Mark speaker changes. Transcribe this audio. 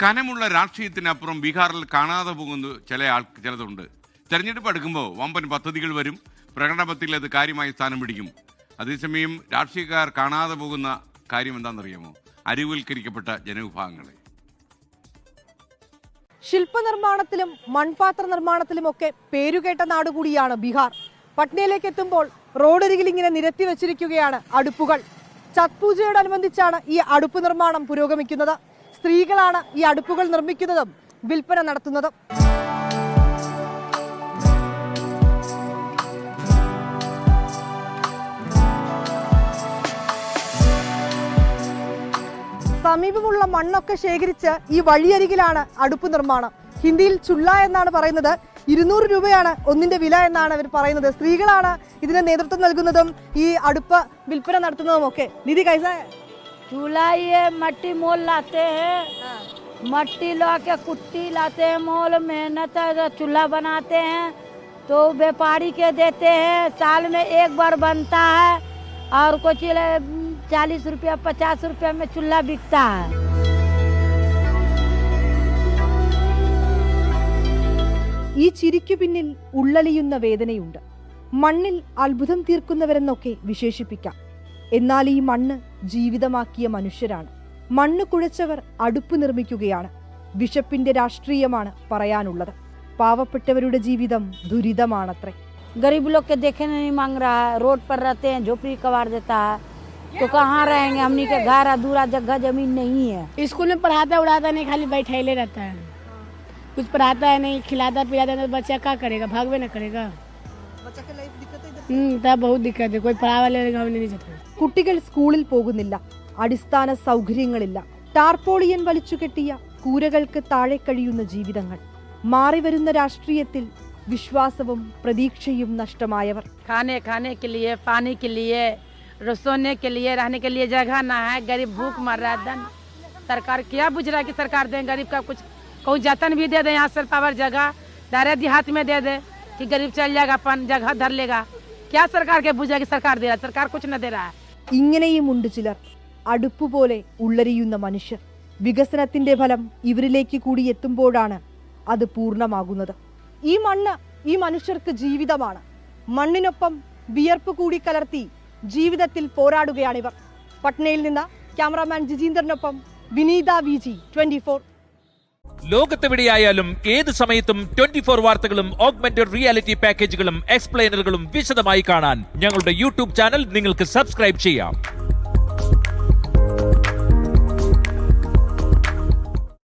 Speaker 1: കനമുള്ള രാഷ്ട്രീയത്തിനപ്പുറം ബീഹാറിൽ കാണാതെ പോകുന്ന ചിലതുണ്ട്. തെരഞ്ഞെടുപ്പ് അടുക്കുമ്പോൾ വമ്പൻ പദ്ധതികൾ വരും, പ്രകടനപത്തിൽ അത് കാര്യമായി സ്ഥാനം പിടിക്കും. അതേസമയം രാഷ്ട്രീയക്കാർ കാണാതെ പോകുന്ന കാര്യം എന്താണെന്നറിയാമോ? അരിവൽക്കരിക്കപ്പെട്ട ജനവിഭാഗങ്ങളെ.
Speaker 2: ശില്പനിർമ്മാണത്തിലും മൺപാത്ര നിർമ്മാണത്തിലുമൊക്കെ പേരുകേട്ട നാടുകൂടിയാണ് ബീഹാർ. പട്നയിലേക്ക് എത്തുമ്പോൾ റോഡരികിൽ ഇങ്ങനെ നിരത്തി വെച്ചിരിക്കുകയാണ് അടുപ്പുകൾ. ഛത് പൂജയോടനുബന്ധിച്ചാണ് ഈ അടുപ്പ് നിർമ്മാണം പുരോഗമിക്കുന്നത്. സ്ത്രീകളാണ് ഈ അടുപ്പുകൾ നിർമ്മിക്കുന്നതും വിൽപ്പന നടത്തുന്നതും. സമീപമുള്ള മണ്ണൊക്കെ ശേഖരിച്ച് ഈ വഴിയരികിലാണ് അടുപ്പ് നിർമ്മാണം. ഹിന്ദിയിൽ ചുള്ള എന്നാണ് പറയുന്നത്. 200 രൂപയാണ് ഒന്നിന്റെ വില എന്നാണ് അവർ പറയുന്നത്. സ്ത്രീകളാണ് ഇതിന് നേതൃത്വം നൽകുന്നതും ഈ അടുപ്പ് വിൽപ്പന നടത്തുന്നതും ഒക്കെ. ദീദി കൈസ
Speaker 3: चूल्हा ये मट्टी मोल लाते हैं, मट्टी ला के कुट्टी लाते हैं मोल, मेहनत चूल्हा बनाते हैं तो व्यापारी के देते हैं। साल में एक बार बनता है और कुछ 40 रुपया 50 रुपया में चूल्हा बिकता है।
Speaker 2: ഈ ചിരിക്കു പിന്നിൽ ഉള്ളലിയുന്ന വേദനയുണ്ട്. മണ്ണിൽ അത്ഭുതം തീർക്കുന്നവരെന്നൊക്കെ വിശേഷിപ്പിക്കാം. എന്നാൽ ഈ മണ്ണ് ജീവിതമാക്കിയ മനുഷ്യരാണ്. മണ്ണ് കുഴച്ചവർ അടുപ്പ് നിർമ്മിക്കുകയാണ്. വിശപ്പിന്റെ രാഷ്ട്രീയമാണ് പറയാനുള്ളത്. പാവപ്പെട്ടവരുടെ ജീവിതം ദുരിതമാണത്രേ.
Speaker 3: गरीब लोग के देखे नहीं मांग रहा है, रोड पर रहते हैं, झोपड़ी कबाड़ देता है तो कहाँ रहेंगे? हमनी के घर अधूरा, जगह जमीन नहीं है।
Speaker 4: स्कूल में पढ़ाता उड़ाता नहीं, खाली बैठैले रहता है, कुछ पढ़ाता है नहीं, खिलाता पिलाता नहीं, तो बच्चा क्या करेगा? भागवे ना करेगा। तब बहुत दिक्कत है, कोई पढ़ा वाले गाँव नहीं जाता।
Speaker 2: കുട്ടികൾ സ്കൂളിൽ പോകുന്നില്ല, അടിസ്ഥാന സൗകര്യങ്ങളില്ല, ടാർപോളിയൻ വലിച്ചുകെട്ടിയ കൂരകൾക്ക് താഴെ കഴിയുന്ന ജീവിതങ്ങൾ. മാറിവരുന്ന രാഷ്ട്രീയത്തിൽ വിശ്വാസവും പ്രതീക്ഷയും നഷ്ടമായവർ.
Speaker 3: खाने के लिए, पानी के लिए, सोने के लिए, रहने के लिए जगह ना है, गरीब भूख मर रहा है। सरकार क्या बुझ रहा है कि सरकार दे गरीब का कुछ, कोई जतन भी दे दे, यहाँ से पावर जगह डायरेक्ट देहात में दे दे कि गरीब चल जाएगा, अपन जगह धर लेगा। क्या सरकार के बुझा कि सरकार दे रहा है? सरकार कुछ न दे रहा है।
Speaker 2: ഇങ്ങനെയുമുണ്ട് ചിലർ, അടുപ്പുപോലെ ഉള്ളരിയുന്ന മനുഷ്യർ. വികസനത്തിന്റെ ഫലം ഇവരിലേക്ക് കൂടി എത്തുമ്പോഴാണ് അത് പൂർണ്ണമാകുന്നത്. ഈ മണ്ണ് ഈ മനുഷ്യർക്ക് ജീവിതമാണ്. മണ്ണിനൊപ്പം വിയർപ്പ് കൂടി കലർത്തി ജീവിതത്തിൽ പോരാടുകയാണിവർ. പട്നയിൽ നിന്ന് ക്യാമറാമാൻ ജിജീന്ദ്രനൊപ്പം വിനീത VG 24.
Speaker 5: ലോകത്തെവിടെയായാലും ഏത് സമയത്തും 24 വാർത്തകളും ഓഗ്മെന്റഡ് റിയാലിറ്റി പാക്കേജുകളും എക്സ്പ്ലെയിനറുകളും വിശദമായി കാണാൻ ഞങ്ങളുടെ യൂട്യൂബ് ചാനൽ നിങ്ങൾക്ക് സബ്സ്ക്രൈബ് ചെയ്യാം.